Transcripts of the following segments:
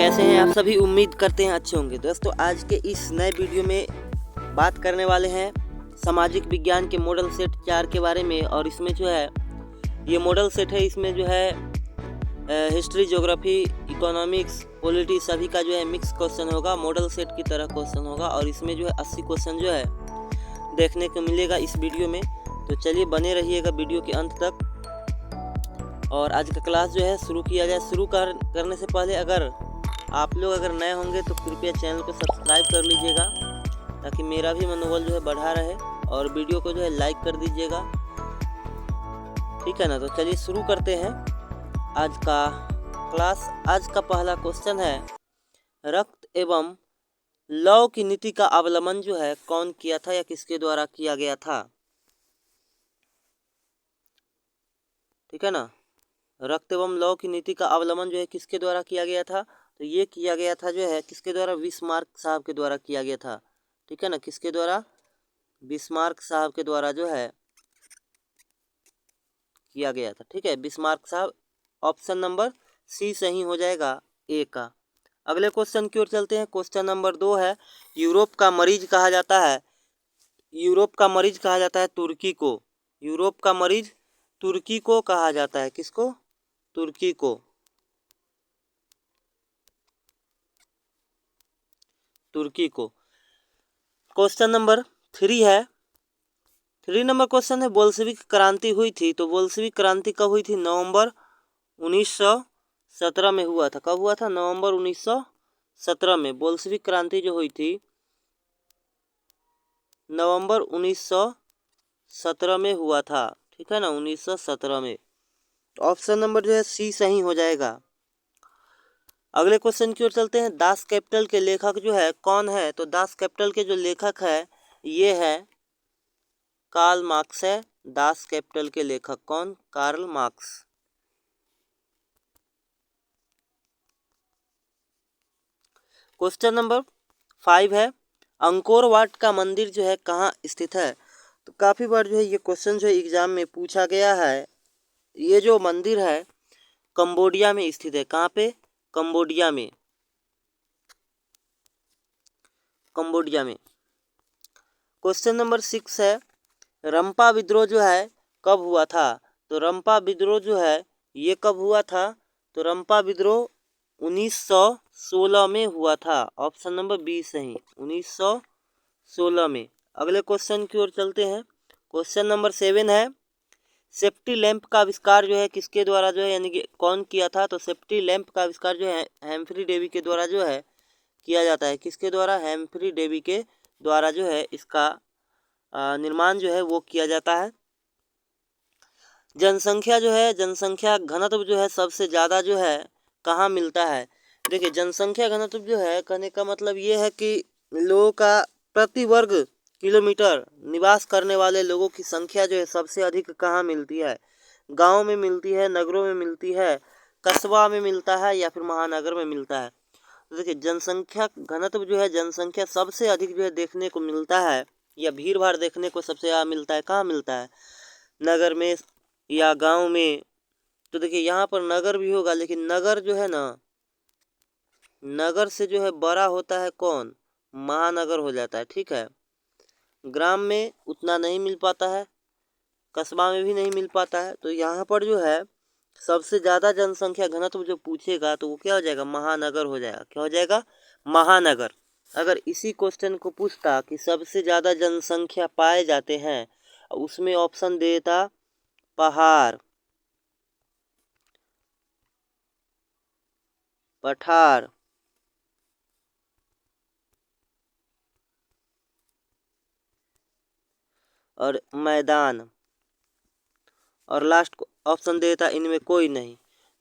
कैसे हैं आप सभी। उम्मीद करते हैं अच्छे होंगे। दोस्तों आज के इस नए वीडियो में बात करने वाले हैं सामाजिक विज्ञान के मॉडल सेट 4 के बारे में। और इसमें जो है ये मॉडल सेट है, इसमें जो है हिस्ट्री, ज्योग्राफी, इकोनॉमिक्स, पॉलिटी सभी का जो है मिक्स क्वेश्चन होगा। मॉडल सेट की तरह क्वेश्चन होगा और इसमें जो है 80 क्वेश्चन जो है देखने को मिलेगा इस वीडियो में। तो चलिए बने रहिएगा वीडियो के अंत तक। और आज का क्लास जो है शुरू किया जाए। शुरू करने से पहले अगर आप लोग नए होंगे तो कृपया चैनल को सब्सक्राइब कर लीजिएगा ताकि मेरा भी मनोबल जो है बढ़ा रहे, और वीडियो को जो है लाइक कर दीजिएगा, ठीक है ना। तो चलिए शुरू करते हैं आज का क्लास। आज का पहला क्वेश्चन है, रक्त एवं लौ की नीति का अवलंबन जो है कौन किया था या किसके द्वारा किया गया था, ठीक है ना। रक्त एवं लौ की नीति का अवलंबन जो है किसके द्वारा किया गया था, तो ये किया गया था जो है किसके द्वारा, बिस्मार्क साहब के द्वारा किया गया था, ठीक है ना। किसके द्वारा, बिस्मार्क साहब के द्वारा जो है किया गया था, ठीक है, बिस्मार्क साहब। ऑप्शन नंबर सी सही हो जाएगा ए का। अगले क्वेश्चन की ओर चलते हैं। क्वेश्चन नंबर 2 है, यूरोप का मरीज कहा जाता है, यूरोप का मरीज कहा जाता है तुर्की को। यूरोप का मरीज तुर्की को कहा जाता है, किसको, तुर्की को, तुर्की को। क्वेश्चन नंबर 3 है, 3 नंबर क्वेश्चन है, बोल्शेविक क्रांति हुई थी, तो बोल्शेविक क्रांति कब हुई थी, नवंबर 1917 में हुआ था। कब हुआ था, नवंबर 1917 में बोल्शेविक क्रांति जो हुई थी नवंबर 1917 में हुआ था, ठीक है ना, 1917 में। ऑप्शन नंबर जो है सी सही हो जाएगा। अगले क्वेश्चन की ओर चलते हैं। दास कैपिटल के लेखक जो है कौन है, तो दास कैपिटल के जो लेखक है ये है कार्ल मार्क्स है। दास कैपिटल के लेखक कौन, कार्ल मार्क्स। क्वेश्चन नंबर 5 है, अंकोर वाट का मंदिर जो है कहाँ स्थित है, तो काफ़ी बार जो है ये क्वेश्चन जो है एग्जाम में पूछा गया है। ये जो मंदिर है कंबोडिया में स्थित है। कहाँ पे, कंबोडिया में, कंबोडिया में। क्वेश्चन नंबर 6 है, रंपा विद्रोह जो है कब हुआ था, तो रंपा विद्रोह जो है ये कब हुआ था, तो रंपा विद्रोह 1916 में हुआ था। ऑप्शन नंबर बी सही, 1916 में। अगले क्वेश्चन की ओर चलते हैं। क्वेश्चन नंबर 7 है, सेफ्टी लैंप का आविष्कार जो है किसके द्वारा जो है, यानी कि कौन किया था, तो सेफ्टी लैंप का आविष्कार जो है हेम्फ्री डेवी के द्वारा जो है किया जाता है। किसके द्वारा, हेम्फ्री डेवी के द्वारा जो है इसका निर्माण जो है वो किया जाता है। जनसंख्या जो है, जनसंख्या घनत्व जो है सबसे ज़्यादा जो है कहाँ मिलता है। देखिए जनसंख्या घनत्व जो है कहने का मतलब ये है कि लोगों का प्रति वर्ग किलोमीटर निवास करने वाले लोगों की संख्या जो है सबसे अधिक कहाँ मिलती है, गांव में मिलती है, नगरों में मिलती है, कस्बा में मिलता है या फिर महानगर में मिलता है। तो देखिए जनसंख्या घनत्व जो है, जनसंख्या सबसे अधिक जो है देखने को मिलता है या भीड़ भाड़ देखने को सबसे ज़्यादा मिलता है, कहाँ मिलता है, नगर में या गांव में। तो देखिए यहाँ पर नगर भी होगा, लेकिन नगर जो है ना, नगर से जो है बड़ा होता है कौन, महानगर हो जाता है, ठीक है। ग्राम में उतना नहीं मिल पाता है, कस्बा में भी नहीं मिल पाता है। तो यहाँ पर जो है सबसे ज़्यादा जनसंख्या घनत्व जो पूछेगा तो वो क्या हो जाएगा, महानगर हो जाएगा। क्या हो जाएगा, महानगर। अगर इसी क्वेश्चन को पूछता कि सबसे ज़्यादा जनसंख्या पाए जाते हैं, उसमें ऑप्शन देता पहाड़, पठार, और मैदान, और लास्ट ऑप्शन देता इनमें कोई नहीं।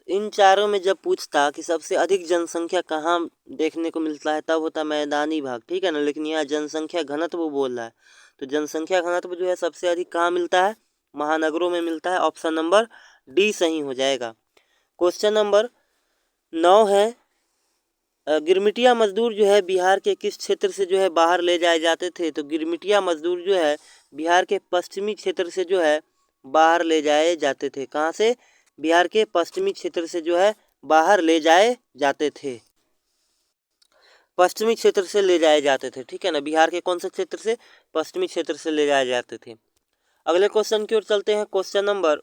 इन चारों में जब पूछता कि सबसे अधिक जनसंख्या कहाँ देखने को मिलता है, तब होता मैदानी भाग, ठीक है ना। लेकिन यहाँ जनसंख्या घनत्व बोल रहा है, तो जनसंख्या घनत्व जो है सबसे अधिक कहाँ मिलता है, महानगरों में मिलता है। ऑप्शन नंबर डी सही हो जाएगा। क्वेश्चन नंबर 9 है, गिरमिटिया मजदूर जो है बिहार के किस क्षेत्र से जो है बाहर ले जाए जाते थे, तो गिरमिटिया मजदूर जो है बिहार के पश्चिमी क्षेत्र से जो है बाहर ले जाए जाते थे। कहाँ से, बिहार के पश्चिमी क्षेत्र से जो है बाहर ले जाए जाते थे। पश्चिमी क्षेत्र से ले जाए जाते थे, ठीक है ना। बिहार के कौन से क्षेत्र से? पश्चिमी क्षेत्र से ले जाए जाते थे। अगले क्वेश्चन की ओर चलते हैं। क्वेश्चन नंबर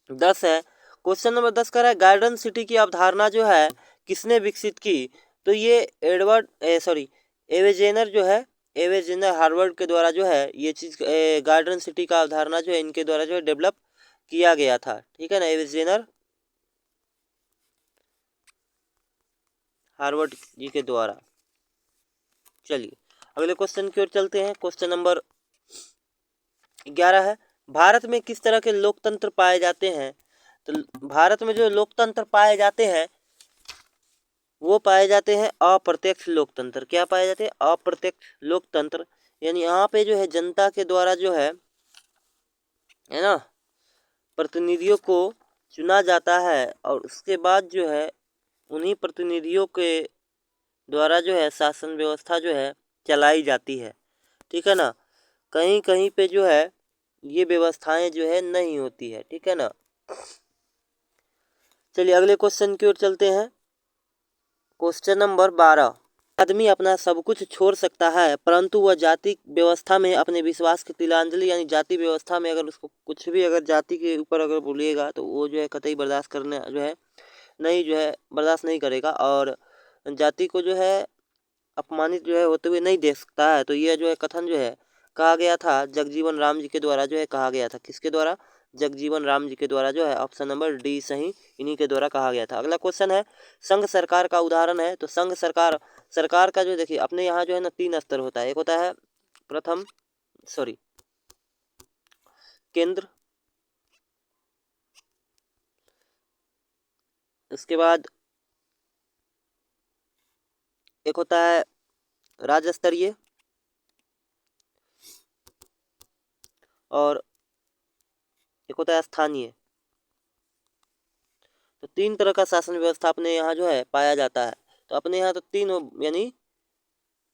10 है। क्वेश्चन नंबर 10 कह रहा है गार्डन सिटी की अवधारणा जो है किसने विकसित की? तो ये एवेजेनर जो है, एवेजेनर हार्वर्ड के द्वारा जो है ये चीज़ गार्डन सिटी का अवधारणा जो है इनके द्वारा जो है डेवलप किया गया था, ठीक है ना। एवेजेनर हार्वर्ड जी के द्वारा। चलिए अगले क्वेश्चन की ओर चलते हैं। क्वेश्चन नंबर 11 है भारत में किस तरह के लोकतंत्र पाए जाते हैं? तो भारत में जो लोकतंत्र पाए जाते हैं वो पाए जाते हैं अप्रत्यक्ष लोकतंत्र। क्या पाए जाते हैं? अप्रत्यक्ष लोकतंत्र। यानी यहाँ पे जो है जनता के द्वारा जो है ना, प्रतिनिधियों को चुना जाता है और उसके बाद जो है उन्हीं प्रतिनिधियों के द्वारा जो है शासन व्यवस्था जो है चलाई जाती है, ठीक है ना। कहीं कहीं पे जो है ये व्यवस्थाएं जो है नहीं होती है, ठीक है ना। चलिए अगले क्वेश्चन की ओर चलते हैं। Question number 12। आदमी अपना सब कुछ छोड़ सकता है परंतु वह जाति व्यवस्था में अपने विश्वास की तिलांजलि, यानी जाति व्यवस्था में अगर उसको कुछ भी अगर जाति के ऊपर अगर बोलिएगा तो वो जो है कतई बर्दाश्त करने जो है नहीं, जो है बर्दाश्त नहीं करेगा और जाति को जो है अपमानित जो है होते हुए नहीं देख सकता है। तो यह जो है कथन जो है कहा गया था जगजीवन राम जी के द्वारा जो है कहा गया था। किसके द्वारा? जगजीवन राम जी के द्वारा जो है ऑप्शन नंबर डी सही, इन्हीं के द्वारा कहा गया था। अगला क्वेश्चन है संघ सरकार का उदाहरण है। तो संघ सरकार, सरकार का जो देखिए अपने यहाँ जो है ना 3 स्तर होता है। एक होता है केंद्र, उसके बाद एक होता है राज्य स्तरीय और एक होता है स्थानीय। तो 3 तरह का शासन व्यवस्था अपने यहाँ जो है पाया जाता है। तो अपने यहाँ तो 3 यानी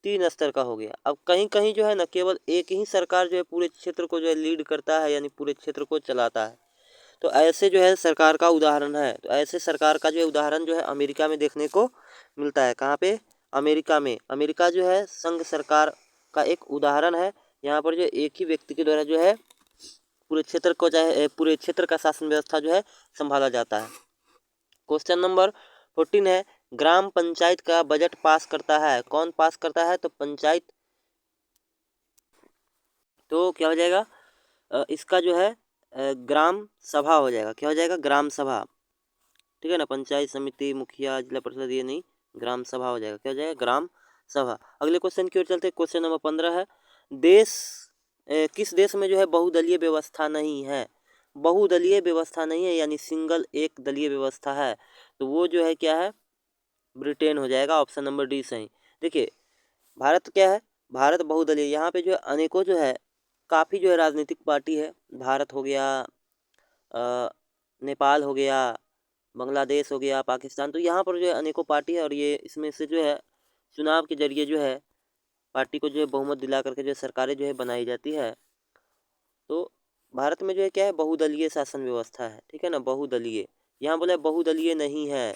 3 स्तर का हो गया। अब कहीं कहीं जो है ना केवल एक ही सरकार जो है पूरे क्षेत्र को जो है लीड करता है, यानी पूरे क्षेत्र को चलाता है। तो ऐसे जो है सरकार का उदाहरण है। तो ऐसे सरकार का जो है उदाहरण जो है अमेरिका में देखने को मिलता है। कहाँ पे? अमेरिका में। अमेरिका जो है संघ सरकार का एक उदाहरण है। यहाँ पर जो एक ही व्यक्ति के द्वारा जो है पूरे क्षेत्र को चाहे पूरे क्षेत्र का शासन व्यवस्था जो है संभाला जाता है। क्वेश्चन नंबर 14 है ग्राम पंचायत का बजट पास करता है। कौन पास करता है? तो पंचायत। तो क्या हो जाएगा इसका जो है ग्राम सभा हो जाएगा। क्या हो जाएगा? ग्राम सभा, ठीक है ना। पंचायत समिति, मुखिया, जिला परिषद ये नहीं, ग्राम सभा हो जाएगा। क्या हो जाएगा? ग्राम सभा। अगले क्वेश्चन की ओर चलते हैं। क्वेश्चन नंबर 15 है देश किस देश में जो है बहुदलीय व्यवस्था नहीं है? बहुदलीय व्यवस्था नहीं है यानी सिंगल एक दलीय व्यवस्था है। तो वो जो है क्या है? ब्रिटेन हो जाएगा। ऑप्शन नंबर डी सही। देखिए भारत क्या है? भारत बहुदलीय। यहाँ पे जो है अनेकों जो है काफ़ी जो है राजनीतिक पार्टी है। भारत हो गया, नेपाल हो गया, बांग्लादेश हो गया, पाकिस्तान। तो यहाँ पर जो है अनेकों पार्टी है और ये इसमें से जो है चुनाव के जरिए जो है पार्टी को जो है बहुमत दिला करके जो है सरकारें जो है बनाई जाती है। तो भारत में जो है क्या है? बहुदलीय शासन व्यवस्था है, ठीक है ना। बहुदलीय, यहाँ बोला बहुदलीय नहीं है,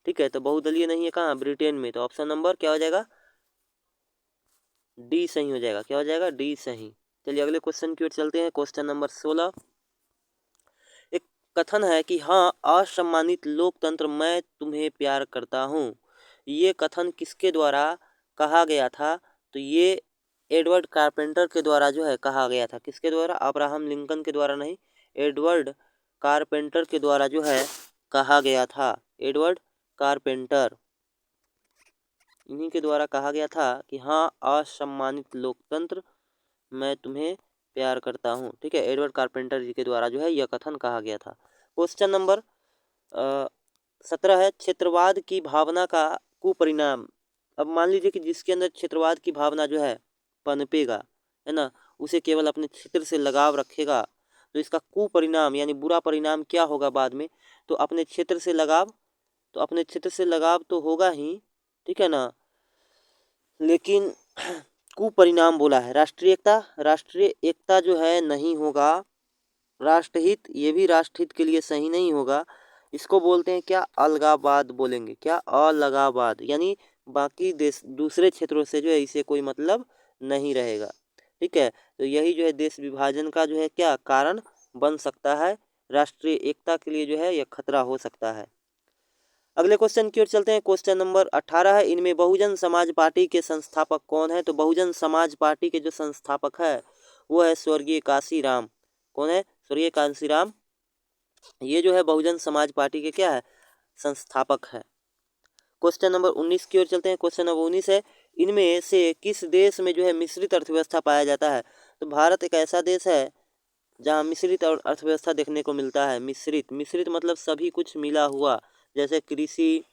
ठीक है। तो बहुदलीय नहीं है कहाँ? ब्रिटेन में। तो ऑप्शन नंबर क्या हो जाएगा? डी सही हो जाएगा। क्या हो जाएगा? डी सही। चलिए अगले क्वेश्चन की ओर चलते हैं। Question number 16। एक कथन है कि हाँ असम्मानित लोकतंत्र मैं तुम्हें प्यार करता हूँ। ये कथन किसके द्वारा कहा गया था? तो ये एडवर्ड कारपेंटर के द्वारा जो है कहा गया था। किसके द्वारा? अब्राहम लिंकन के द्वारा नहीं, एडवर्ड कारपेंटर के द्वारा जो है कहा गया था। एडवर्ड कारपेंटर, इन्हीं के द्वारा कहा गया था कि हाँ असम्मानित लोकतंत्र मैं तुम्हें प्यार करता हूँ, ठीक है। एडवर्ड कारपेंटर जी के द्वारा जो है यह कथन कहा गया था। क्वेश्चन नंबर 17 है क्षेत्रवाद की भावना का कुपरिणाम। अब मान लीजिए कि जिसके अंदर क्षेत्रवाद की भावना जो है पनपेगा, है ना, उसे केवल अपने क्षेत्र से लगाव रखेगा, तो इसका कुपरिणाम यानी बुरा परिणाम क्या होगा बाद में? तो अपने क्षेत्र से लगाव, तो अपने क्षेत्र से लगाव तो होगा ही, ठीक है ना, लेकिन कुपरिणाम बोला है राष्ट्रीय एकता। राष्ट्रीय एकता जो है नहीं होगा। राष्ट्रहित, ये भी राष्ट्रहित के लिए सही नहीं होगा। इसको बोलते हैं क्या? अलगाववाद बोलेंगे। क्या? अलगाववाद, यानी बाकी देश दूसरे क्षेत्रों से जो है इसे कोई मतलब नहीं रहेगा। ठीक है, तो यही जो है देश विभाजन का जो है क्या कारण बन सकता है, राष्ट्रीय एकता के लिए जो है यह खतरा हो सकता है। अगले क्वेश्चन की ओर चलते हैं। क्वेश्चन नंबर 18 है, इनमें बहुजन समाज पार्टी के संस्थापक कौन है? तो बहुजन समाज पार्टी के जो संस्थापक है वो है स्वर्गीय कांशीराम। कौन है? स्वर्गीय कांशीराम। ये जो है बहुजन समाज पार्टी के क्या है? संस्थापक है। क्वेश्चन नंबर 19 की ओर चलते हैं। क्वेश्चन नंबर 19 है, इनमें से किस देश में जो है मिश्रित अर्थव्यवस्था पाया जाता है? तो भारत एक ऐसा देश है जहाँ मिश्रित और अर्थव्यवस्था देखने को मिलता है। मिश्रित मिश्रित मतलब सभी कुछ मिला हुआ, जैसे कृषि,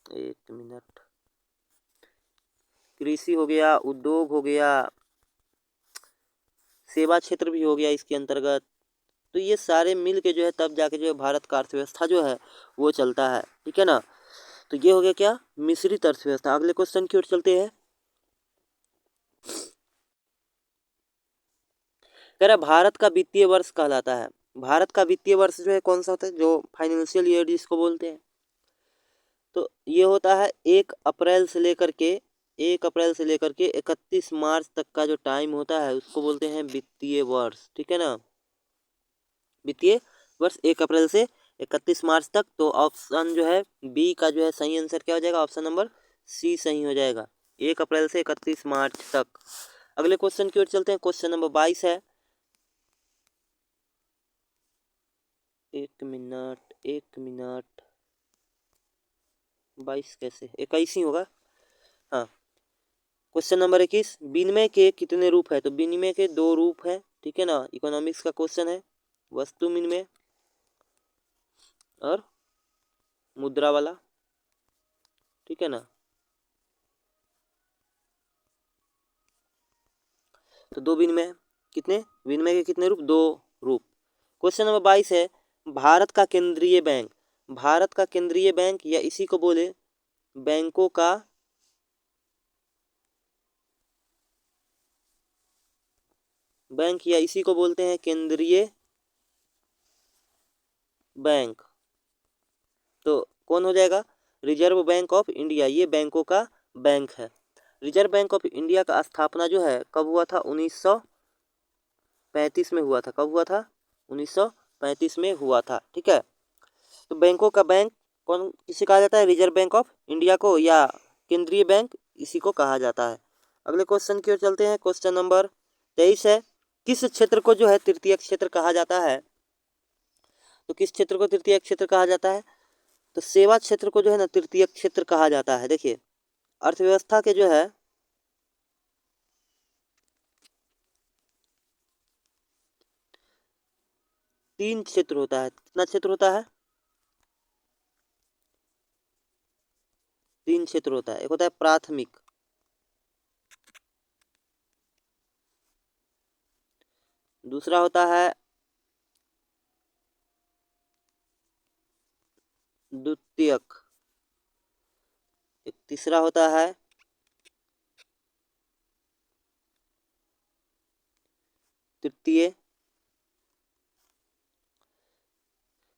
एक मिनट, कृषि हो गया, उद्योग हो गया, सेवा क्षेत्र भी हो गया इसके अंतर्गत। तो ये सारे मिल के जो है तब जाके जो है भारत का अर्थव्यवस्था जो है वो चलता है। ठीक है ना, तो ये हो गया क्या? मिश्रित अर्थव्यवस्था। अगले क्वेश्चन की ओर चलते हैं। कह रहा भारत का वित्तीय वर्ष कहलाता है। भारत का वित्तीय वर्ष जो है कौन सा होता है? जो फाइनेंशियल ईयर जिसको बोलते हैं, तो ये होता है 1 अप्रैल से लेकर के 31 मार्च तक का जो टाइम होता है उसको बोलते हैं वित्तीय वर्ष। ठीक है ना, वित्तीय वर्ष 1 अप्रैल से 31 मार्च तक। तो ऑप्शन जो है बी का जो है सही आंसर क्या हो जाएगा? ऑप्शन नंबर सी सही हो जाएगा, 1 अप्रैल से 31 मार्च तक। अगले क्वेश्चन की ओर चलते हैं। क्वेश्चन नंबर 22 है, एक मिनट 22 कैसे, 21 ही होगा। हाँ, क्वेश्चन नंबर 21, विनिमय के कितने रूप है? तो विनिमय के 2 रूप है। ठीक है ना, इकोनॉमिक्स का क्वेश्चन है, वस्तु विनिमय और मुद्रा वाला। ठीक है ना, तो 2 विनिमय, कितने विनिमय के कितने रूप? 2 रूप। क्वेश्चन नंबर 22 है, भारत का केंद्रीय बैंक, भारत का केंद्रीय बैंक या इसी को बोले बैंकों का बैंक, या इसी को बोलते हैं केंद्रीय बैंक। तो कौन हो जाएगा? Reserve bank of India. ये बैंकों का बैंक है। रिजर्व बैंक ऑफ इंडिया का स्थापना जो है कब हुआ था? 1935 में हुआ था। कब हुआ था? 1935 में हुआ था। ठीक है, तो बैंकों का बैंक कौन किसे कहा जाता है? रिजर्व बैंक ऑफ इंडिया को, या केंद्रीय बैंक इसी को कहा जाता है। अगले क्वेश्चन की ओर चलते हैं। क्वेश्चन नंबर 23 है, किस क्षेत्र को जो है तृतीय क्षेत्र कहा जाता है? तो किस क्षेत्र को तृतीय क्षेत्र कहा जाता है? तो सेवा क्षेत्र को जो है ना तृतीय क्षेत्र कहा जाता है। देखिए, अर्थव्यवस्था के जो है 3 क्षेत्र होता है। कितना क्षेत्र होता है? 3 क्षेत्र होता है। एक होता है प्राथमिक, दूसरा होता है द्वितीयक, एक तीसरा होता है तृतीय।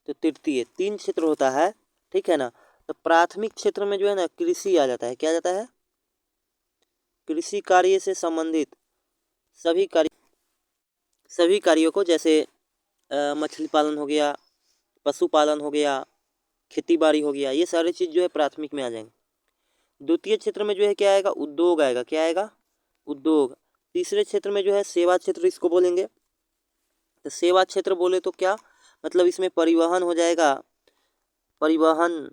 तो तृतीय 3 क्षेत्र होता है। ठीक है ना, तो प्राथमिक क्षेत्र में जो है ना कृषि आ जाता है। क्या आ जाता है? कृषि कार्य से संबंधित सभी कार्य, सभी कार्यों को, जैसे मछली पालन हो गया, पशुपालन हो गया, खेती बाड़ी हो गया, ये सारी चीज़ जो है प्राथमिक में आ जाएंगे। द्वितीय क्षेत्र में जो है क्या आएगा? उद्योग आएगा। क्या आएगा? उद्योग। तीसरे क्षेत्र में जो है सेवा क्षेत्र इसको बोलेंगे। तो सेवा क्षेत्र बोले तो क्या मतलब? इसमें परिवहन हो जाएगा, परिवहन।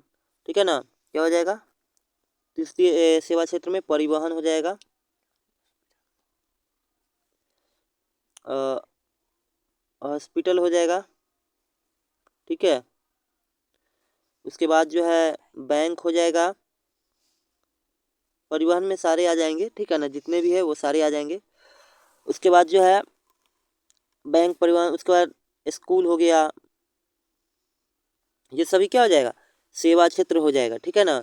ठीक है ना, क्या हो जाएगा? तीसरी सेवा क्षेत्र में परिवहन हो जाएगा, हॉस्पिटल हो जाएगा। ठीक है, उसके बाद जो है बैंक हो जाएगा, परिवहन में सारे आ जाएंगे। ठीक है ना, जितने भी है वो सारे आ जाएंगे। उसके बाद जो है बैंक, परिवहन, उसके बाद स्कूल हो गया, ये सभी क्या हो जाएगा? सेवा क्षेत्र हो जाएगा। ठीक है ना,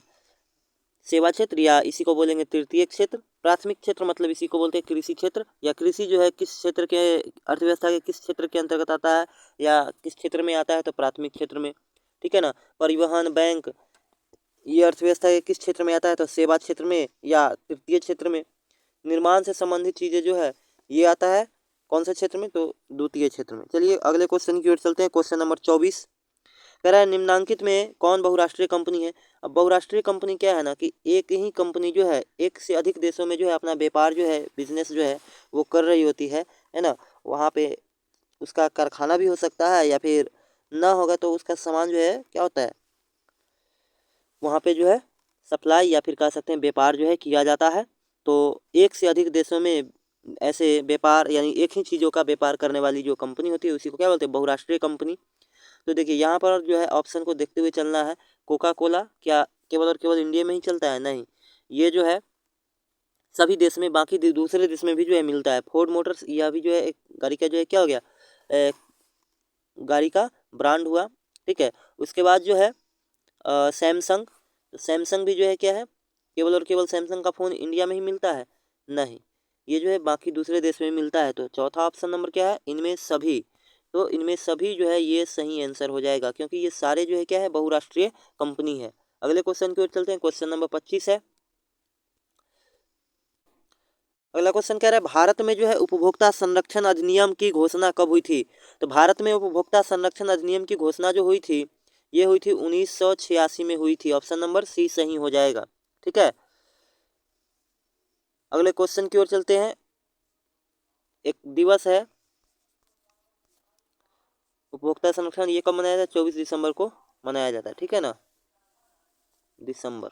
सेवा क्षेत्र, या इसी को बोलेंगे तृतीय क्षेत्र। प्राथमिक क्षेत्र मतलब इसी को बोलते हैं कृषि क्षेत्र, या कृषि जो है किस क्षेत्र के, अर्थव्यवस्था के किस क्षेत्र के अंतर्गत आता है या किस क्षेत्र में आता है? तो प्राथमिक क्षेत्र में। ठीक है ना, परिवहन, बैंक, ये अर्थव्यवस्था के किस क्षेत्र में आता है, तो सेवा क्षेत्र में या तृतीय क्षेत्र में। निर्माण से संबंधित चीजें जो है ये आता है कौन से क्षेत्र में, तो द्वितीय क्षेत्र में। चलिए अगले क्वेश्चन की ओर चलते हैं। क्वेश्चन नंबर 24 कह रहा है निम्नांकित में कौन बहुराष्ट्रीय कंपनी है। अब बहुराष्ट्रीय कंपनी क्या है ना कि एक ही कंपनी जो है एक से अधिक देशों में जो है अपना व्यापार जो है बिजनेस जो है वो कर रही होती है ना। वहाँ पे उसका कारखाना भी हो सकता है या फिर ना होगा तो उसका सामान जो है क्या होता है वहाँ पे जो है सप्लाई या फिर कह सकते हैं व्यापार जो है किया जाता है। तो एक से अधिक देशों में ऐसे व्यापार यानी एक ही चीज़ों का व्यापार करने वाली जो कंपनी होती है उसी को क्या बोलते हैं, बहुराष्ट्रीय कंपनी। तो देखिए यहाँ पर जो है ऑप्शन को देखते हुए चलना है। कोका कोला क्या केवल और केवल इंडिया में ही चलता है, नहीं, ये जो है सभी देश में, बाकी दूसरे देश में भी जो है मिलता है। फोर्ड मोटर्स यह भी जो है एक गाड़ी का जो है क्या हो गया, अ, गाड़ी का ब्रांड हुआ। ठीक है, उसके बाद जो है सैमसंग, तो सैमसंग भी जो है क्या है, केवल और केवल सैमसंग का फ़ोन इंडिया में ही मिलता है, नहीं, ये जो है बाकी दूसरे देश में मिलता है। तो चौथा ऑप्शन नंबर क्या है, इनमें सभी। तो इनमें सभी जो है ये सही आंसर हो जाएगा क्योंकि ये सारे जो है क्या है बहुराष्ट्रीय कंपनी है। अगले क्वेश्चन की ओर चलते हैं। क्वेश्चन नंबर 25 है। अगला क्वेश्चन कह रहा है भारत में जो है उपभोक्ता संरक्षण अधिनियम की घोषणा कब हुई थी। तो भारत में उपभोक्ता संरक्षण अधिनियम की घोषणा जो हुई थी ये हुई थी 1986 में हुई थी। ऑप्शन नंबर सी सही हो जाएगा। ठीक है, अगले क्वेश्चन की ओर चलते हैं। एक दिवस है उपभोक्ता संरक्षण, ये कब मनाया जाता है, 24 दिसंबर को मनाया जाता है। ठीक है ना, दिसंबर।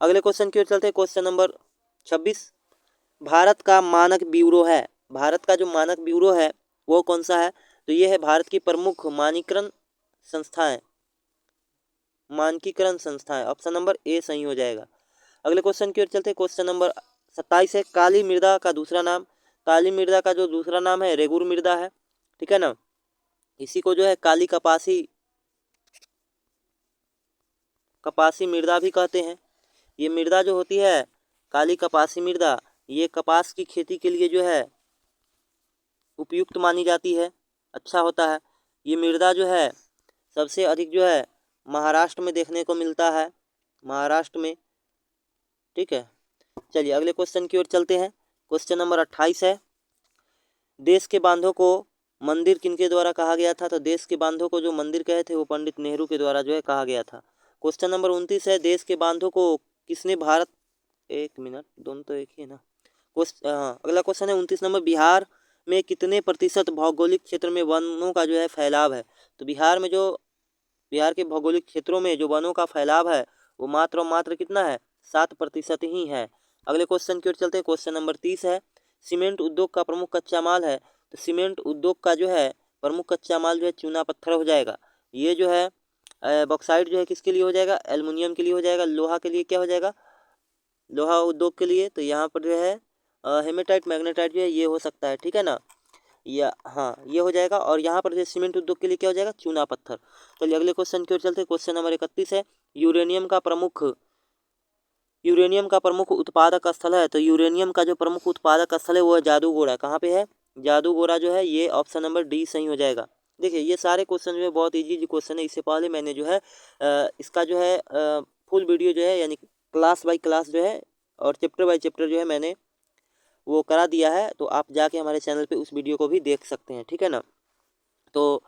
अगले क्वेश्चन की ओर चलते हैं। क्वेश्चन नंबर 26 भारत का मानक ब्यूरो है, भारत का जो मानक ब्यूरो है वो कौन सा है, तो ये है भारत की प्रमुख मानकीकरण संस्थाएं, मानकीकरण संस्थाएं। ऑप्शन नंबर ए सही हो जाएगा। अगले क्वेश्चन की ओर चलते हैं। क्वेश्चन नंबर 27 है काली मृदा का दूसरा नाम। काली मृदा का जो दूसरा नाम है रेगुर मृदा है। ठीक है ना, इसी को जो है काली कपासी मृदा भी कहते हैं। ये मृदा जो होती है काली कपासी मृदा, ये कपास की खेती के लिए जो है उपयुक्त मानी जाती है, अच्छा होता है। ये मृदा जो है सबसे अधिक जो है महाराष्ट्र में देखने को मिलता है, महाराष्ट्र में। ठीक है, चलिए अगले क्वेश्चन की ओर चलते हैं। क्वेश्चन नंबर 28 है देश के बांधों को मंदिर किनके द्वारा कहा गया था। तो देश के बांधों को जो मंदिर कहे थे वो पंडित नेहरू के द्वारा जो है कहा गया था। क्वेश्चन नंबर 29 है देश के बांधों को किसने भारत, एक मिनट, दोनों तो एक ही है ना। अगला क्वेश्चन है 29 नंबर बिहार में कितने प्रतिशत भौगोलिक क्षेत्र में वनों का जो है फैलाव है। तो बिहार के भौगोलिक क्षेत्रों में जो वनों का फैलाव है वो मात्र और मात्र कितना है, 7% ही है। अगले क्वेश्चन की ओर चलते हैं। क्वेश्चन नंबर 30 है सीमेंट उद्योग का प्रमुख कच्चा माल है। तो सीमेंट उद्योग का जो है प्रमुख कच्चा माल जो है चूना पत्थर हो जाएगा। ये जो है बॉक्साइट जो है किसके लिए हो जाएगा, एल्युमिनियम के लिए हो जाएगा। लोहा के लिए क्या हो जाएगा, लोहा उद्योग के लिए तो यहाँ पर जो है हेमेटाइट मैग्नेटाइट जो है ये हो सकता है। ठीक है ना, या हाँ ये हो जाएगा। और यहाँ पर जो सीमेंट उद्योग के लिए क्या हो जाएगा, चूना पत्थर। चलिए अगले क्वेश्चन की ओर चलते हैं। क्वेश्चन नंबर 31 है यूरेनियम का प्रमुख उत्पादक स्थल है। तो यूरेनियम का जो प्रमुख उत्पादक स्थल है वो है जादूगोड़ा। कहाँ पे है, जादूगोड़ा जो है, ये ऑप्शन नंबर डी सही हो जाएगा। देखिए ये सारे क्वेश्चन जो है बहुत इजी क्वेश्चन है। इससे पहले मैंने जो है इसका जो है फुल वीडियो जो है यानी क्लास बाय क्लास जो है और चैप्टर बाय चैप्टर जो है मैंने वो करा दिया है। तो आप जाके हमारे चैनल पे उस वीडियो को भी देख सकते हैं। ठीक है ना, तो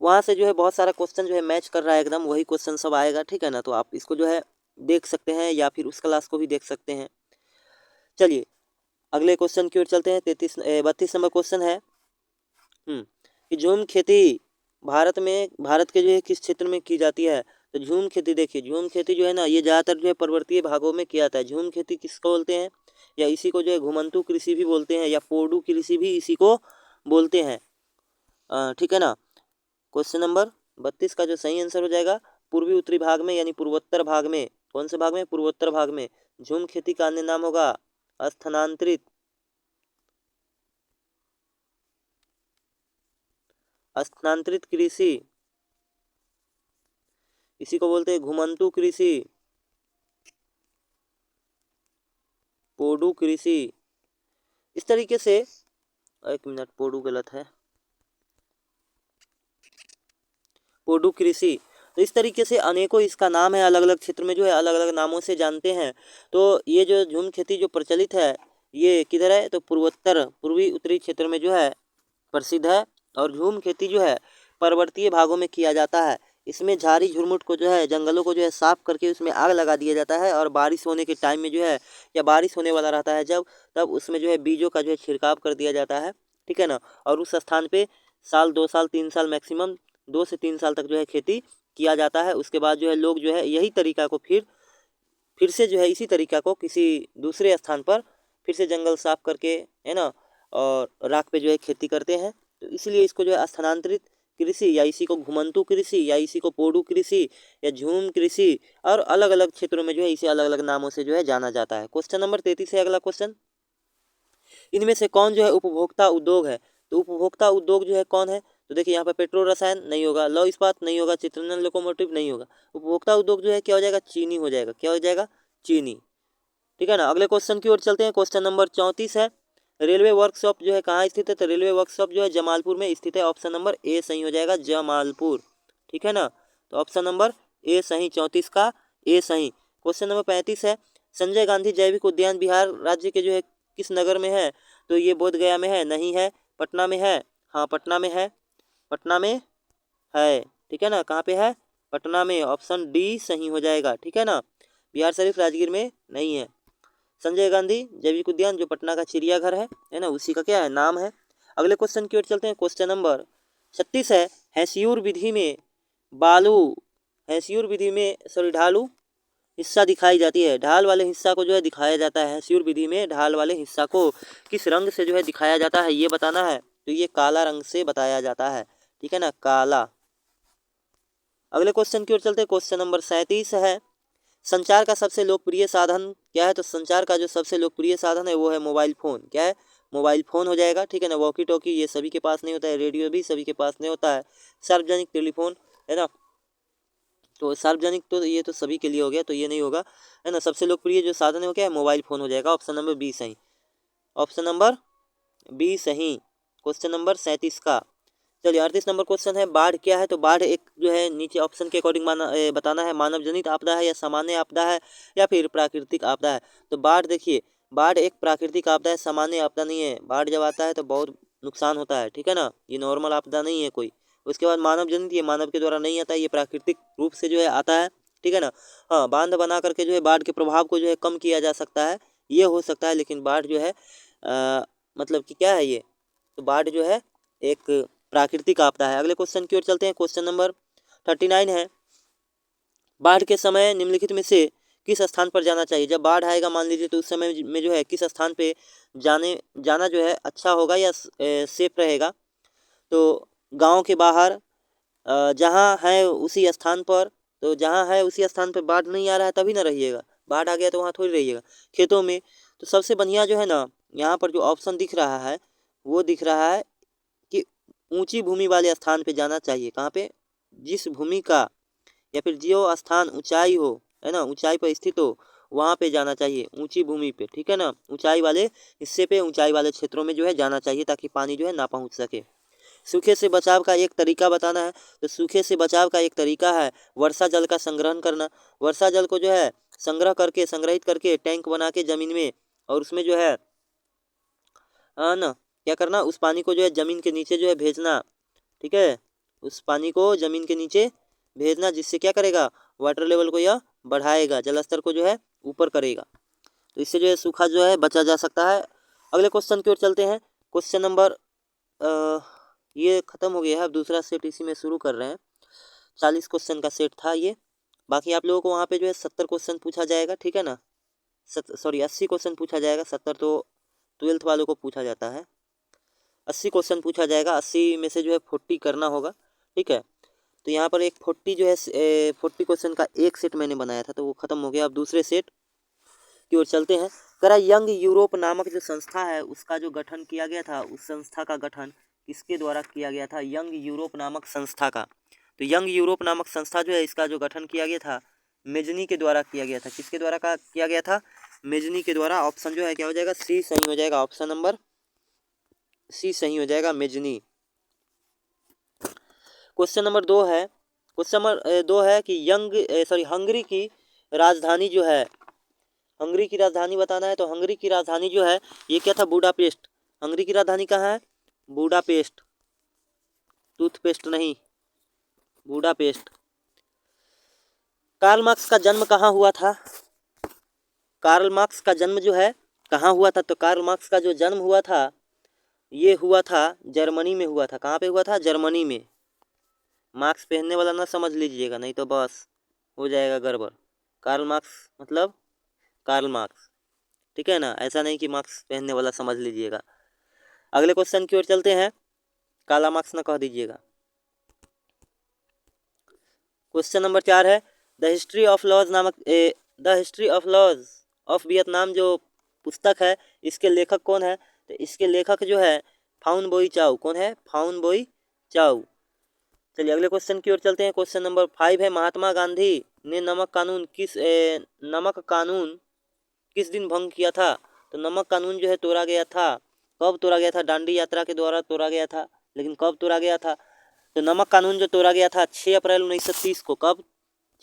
वहाँ से जो है बहुत सारा क्वेश्चन जो है मैच कर रहा है, एकदम वही क्वेश्चन सब आएगा। ठीक है ना, तो आप इसको जो है देख सकते हैं या फिर उस क्लास को भी देख सकते हैं। चलिए अगले क्वेश्चन की ओर चलते हैं। 32 नंबर क्वेश्चन है कि झूम खेती भारत के जो है किस क्षेत्र में की जाती है। तो झूम खेती, देखिए झूम खेती जो है ना ये ज़्यादातर जो है पर्वतीय भागों में किया जाता है। झूम खेती किसको बोलते हैं, या इसी को जो है घुमंतू कृषि भी बोलते हैं या पोडू कृषि भी इसी को बोलते हैं। ठीक है ना, क्वेश्चन नंबर 32 का जो सही आंसर हो जाएगा पूर्वी उत्तरी भाग में यानी पूर्वोत्तर भाग में। कौन से भाग में, पूर्वोत्तर भाग में झूम खेती का अन्य नाम होगा स्थानांतरित स्थानांतरित कृषि, इसी को बोलते हैं घुमंतू कृषि, पोडू कृषि। इस तरीके से, एक मिनट, पोडू गलत है, पोडू कृषि। तो इस तरीके से अनेकों इसका नाम है, अलग अलग क्षेत्र में जो है अलग अलग नामों से जानते हैं। तो ये जो झूम खेती जो प्रचलित है ये किधर है, तो पूर्वी उत्तरी क्षेत्र में जो है प्रसिद्ध है। और झूम खेती जो है पर्वतीय भागों में किया जाता है। इसमें झाड़ी झुरमुट को जो है जंगलों को जो है साफ करके उसमें आग लगा दिया जाता है, और बारिश होने के टाइम में जो है या बारिश होने वाला रहता है जब, तब उसमें जो है बीजों का जो है छिड़काव कर दिया जाता है, ठीक है ना। और उस स्थान पे साल 2 साल 3 साल मैक्सिमम 2 से 3 साल तक जो है खेती किया जाता है। उसके बाद जो है लोग जो है यही तरीका को फिर से जो है इसी तरीका को किसी दूसरे स्थान पर फिर से जंगल साफ करके, है ना, और राख पे जो है खेती करते हैं। तो इसलिए इसको जो है स्थानांतरित कृषि या इसी को घुमंतू कृषि या इसी को पोडू कृषि या झूम कृषि और अलग अलग क्षेत्रों में जो है इसे अलग अलग नामों से जो है जाना जाता है। क्वेश्चन नंबर 33 है अगला क्वेश्चन, इनमें से कौन जो है उपभोक्ता उद्योग है। तो उपभोक्ता उद्योग जो है कौन है, तो देखिए यहाँ पर पेट्रो रसायन नहीं होगा, लौह इस्पात नहीं होगा, चित्रनन लोकोमोटिव नहीं होगा। उपभोक्ता उद्योग जो है क्या हो जाएगा, चीनी हो जाएगा। क्या हो जाएगा, चीनी, ठीक है ना। अगले क्वेश्चन की ओर चलते हैं। क्वेश्चन नंबर 34 है, रेलवे वर्कशॉप जो है कहाँ स्थित है, तो रेलवे वर्कशॉप जो है जमालपुर में स्थित है। ऑप्शन नंबर ए सही हो जाएगा, जमालपुर, ठीक है ना। तो ऑप्शन नंबर ए सही, 34 का ए सही। क्वेश्चन नंबर 35 है, संजय गांधी जैविक उद्यान बिहार राज्य के जो है किस नगर में है, तो ये बोध गया में है, नहीं है, पटना में है, हाँ पटना में है, पटना में है, ठीक है ना। कहाँ पे है, पटना में, ऑप्शन डी सही हो जाएगा, ठीक है ना। बिहार शरीफ राजगीर में नहीं है। संजय गांधी जैविक उद्यान जो पटना का चिड़ियाघर है ना, उसी का क्या है, नाम है। अगले क्वेश्चन की ओर चलते हैं। क्वेश्चन नंबर 36 है, हैस्यूर विधि में बालू हैस्यूर विधि में सॉरी ढालू हिस्सा दिखाई जाती है, ढाल वाले हिस्सा को जो है दिखाया जाता है। हैस्यूर विधि में ढाल वाले हिस्सा को किस रंग से जो है दिखाया जाता है, ये बताना है। तो ये काला रंग से बताया जाता है, ठीक है ना, काला। अगले क्वेश्चन की ओर चलते हैं। क्वेश्चन नंबर 37 है, संचार का सबसे लोकप्रिय साधन क्या है, तो संचार का जो सबसे लोकप्रिय साधन है वो है मोबाइल फ़ोन। क्या है, मोबाइल फ़ोन हो जाएगा, ठीक है ना। वॉकी टॉकी ये सभी के पास नहीं होता है, रेडियो भी सभी के पास नहीं होता है, सार्वजनिक टेलीफोन, है ना। तो सार्वजनिक तो ये तो सभी के लिए हो गया, तो ये नहीं होगा, है ना। सबसे लोकप्रिय जो साधन है वो क्या है, मोबाइल फ़ोन हो जाएगा। ऑप्शन नंबर बी सही, ऑप्शन नंबर बी सही। क्वेश्चन नंबर 37 का। चलिए 38 नंबर क्वेश्चन है, बाढ़ क्या है, तो बाढ़ एक जो है नीचे ऑप्शन के अकॉर्डिंग बताना है, मानव जनित आपदा है या सामान्य आपदा है या फिर प्राकृतिक आपदा है। तो बाढ़ देखिए, बाढ़ एक प्राकृतिक आपदा है, सामान्य आपदा नहीं है। बाढ़ जब आता है तो बहुत नुकसान होता है, ठीक है ना, ये नॉर्मल आपदा नहीं है कोई। उसके बाद मानव जनित, ये मानव के द्वारा नहीं आता है, ये प्राकृतिक रूप से जो है आता है, ठीक है ना। हाँ, बांध बना करके जो है बाढ़ के प्रभाव को जो है कम किया जा सकता है, ये हो सकता है, लेकिन बाढ़ जो है मतलब कि क्या है ये, तो बाढ़ जो है एक प्राकृतिक आपदा है। अगले क्वेश्चन की ओर चलते हैं। क्वेश्चन नंबर 39 है, बाढ़ के समय निम्नलिखित में से किस स्थान पर जाना चाहिए। जब बाढ़ आएगा मान लीजिए, तो उस समय में जो है किस स्थान पे जाना जो है अच्छा होगा या सेफ रहेगा। तो गांव के बाहर, जहाँ है उसी स्थान पर, तो जहाँ है उसी स्थान पर बाढ़ नहीं आ रहा है तभी ना रहिएगा, बाढ़ आ गया तो वहाँ थोड़ी रहिएगा, खेतों में। तो सबसे बढ़िया जो है ना, यहाँ पर जो ऑप्शन दिख रहा है वो दिख रहा है कि ऊंची भूमि वाले स्थान पे जाना चाहिए। कहाँ पे, जिस भूमि का या फिर जो स्थान ऊंचाई हो, है ना, ऊंचाई पर स्थित हो, वहाँ पे जाना चाहिए, ऊंची भूमि पे, ठीक है ना। ऊंचाई वाले हिस्से पे, ऊंचाई वाले क्षेत्रों में जो है जाना चाहिए, ताकि पानी जो है ना पहुँच सके। सूखे से बचाव का एक तरीका बताना है, तो सूखे से बचाव का एक तरीका है वर्षा जल का संग्रहण करना। वर्षा जल को जो है संग्रहित करके टैंक बना के जमीन में, और उसमें जो है ना क्या करना, उस पानी को जो है जमीन के नीचे जो है भेजना, ठीक है। उस पानी को जमीन के नीचे भेजना, जिससे क्या करेगा, वाटर लेवल को यह बढ़ाएगा, जल स्तर को जो है ऊपर करेगा। तो इससे जो है सूखा जो है बचा जा सकता है। अगले क्वेश्चन की ओर चलते हैं। क्वेश्चन नंबर ये खत्म हो गया है, अब दूसरा सेट इसी में शुरू कर रहे हैं। 40 क्वेश्चन का सेट था ये। बाकी आप लोगों को वहाँ पे जो है 70 क्वेश्चन पूछा जाएगा, ठीक है ना। 80 क्वेश्चन पूछा जाएगा, 70 तो 12th वालों को पूछा जाता है। 80 क्वेश्चन पूछा जाएगा, 80 में से जो है 40 करना होगा, ठीक है। तो यहाँ पर एक 40 जो है 40 क्वेश्चन का एक सेट मैंने बनाया था, तो वो खत्म हो गया। अब दूसरे सेट की ओर चलते हैं। करा यंग यूरोप नामक जो संस्था है उसका जो गठन किया गया था, उस संस्था का गठन किसके द्वारा किया गया था, यंग यूरोप नामक संस्था का। तो यंग यूरोप नामक संस्था जो है इसका जो गठन किया गया था मेजनी के द्वारा किया गया था। किसके द्वारा का किया गया था, मेजनी के द्वारा। ऑप्शन जो है क्या हो जाएगा, सी सही हो जाएगा, ऑप्शन नंबर सी सही हो जाएगा, मेजनी। क्वेश्चन नंबर 2 है, क्वेश्चन नंबर 2 है कि हंगरी की राजधानी जो है, हंगरी की राजधानी बताना है। तो हंगरी की राजधानी जो है ये क्या था, बुडापेस्ट। हंगरी की राजधानी कहाँ है, बुडापेस्ट, टूथपेस्ट नहीं, बुडापेस्ट। कार्ल मार्क्स का जन्म कहाँ हुआ था, कार्ल मार्क्स का जन्म जो है कहाँ हुआ था, तो कार्ल मार्क्स का जो जन्म हुआ था ये हुआ था जर्मनी में हुआ था। कहाँ पे हुआ था, जर्मनी में। मार्क्स पहनने वाला ना समझ लीजिएगा, नहीं तो बस हो जाएगा गड़बड़। कार्ल मार्क्स मतलब कार्ल मार्क्स, ठीक है ना, ऐसा नहीं कि मार्क्स पहनने वाला समझ लीजिएगा। अगले क्वेश्चन की ओर चलते हैं, काला मार्क्स ना कह दीजिएगा। क्वेश्चन नंबर 4 है द हिस्ट्री ऑफ लॉज नामक the history of laws of Vietnam जो पुस्तक है इसके लेखक कौन है, तो इसके लेखक जो है फाउन बोई चाउ। कौन है, फाउन बोई चाउ। चलिए अगले क्वेश्चन की ओर चलते हैं। क्वेश्चन नंबर 5 है महात्मा गांधी ने नमक कानून किस दिन भंग किया था, तो नमक कानून जो है तोड़ा गया था, कब तोड़ा गया था, दांडी यात्रा के द्वारा तोड़ा गया था, लेकिन कब तोड़ा गया था, तो नमक कानून जो तोड़ा गया था 6 अप्रैल 1930 को। कब,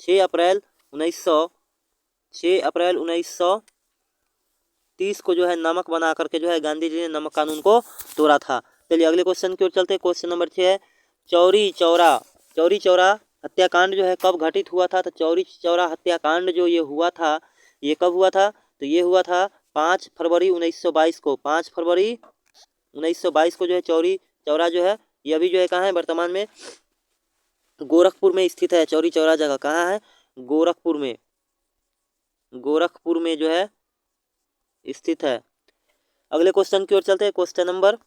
6 अप्रैल 1930 को जो है नमक बना करके जो है गांधी जी ने नमक कानून को तोड़ा था। चलिए अगले क्वेश्चन की ओर चलते हैं। क्वेश्चन नंबर 6 है चौरी चौरा हत्याकांड जो है कब घटित हुआ था, तो चौरी चौरा हत्याकांड जो ये हुआ था ये कब हुआ था, तो ये हुआ था 5 फरवरी 1922 को। 5 फरवरी 1922 को जो है चौरी चौरा जो है ये अभी जो है कहाँ है, वर्तमान में गोरखपुर में स्थित है। चौरी चौरा जगह कहाँ है, गोरखपुर में, गोरखपुर में जो है स्थित है। अगले क्वेश्चन की ओर चलते हैं। क्वेश्चन नंबर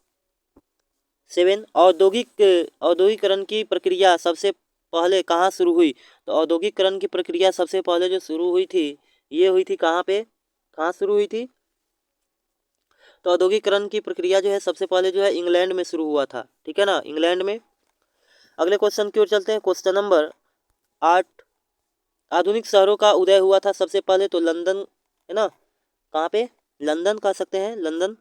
7 औद्योगिकरण की प्रक्रिया सबसे पहले कहाँ शुरू हुई, तो औद्योगिकरण की प्रक्रिया सबसे पहले जो शुरू हुई थी ये हुई थी कहाँ पे, कहाँ शुरू हुई थी, तो औद्योगिकरण की प्रक्रिया जो है सबसे पहले जो है इंग्लैंड में शुरू हुआ था, ठीक है ना, इंग्लैंड में। अगले क्वेश्चन की ओर चलते हैं। क्वेश्चन नंबर 8 आधुनिक शहरों का उदय हुआ था सबसे पहले, तो लंदन है ना, कहाँ पे, लंदन कह सकते हैं, लंदन।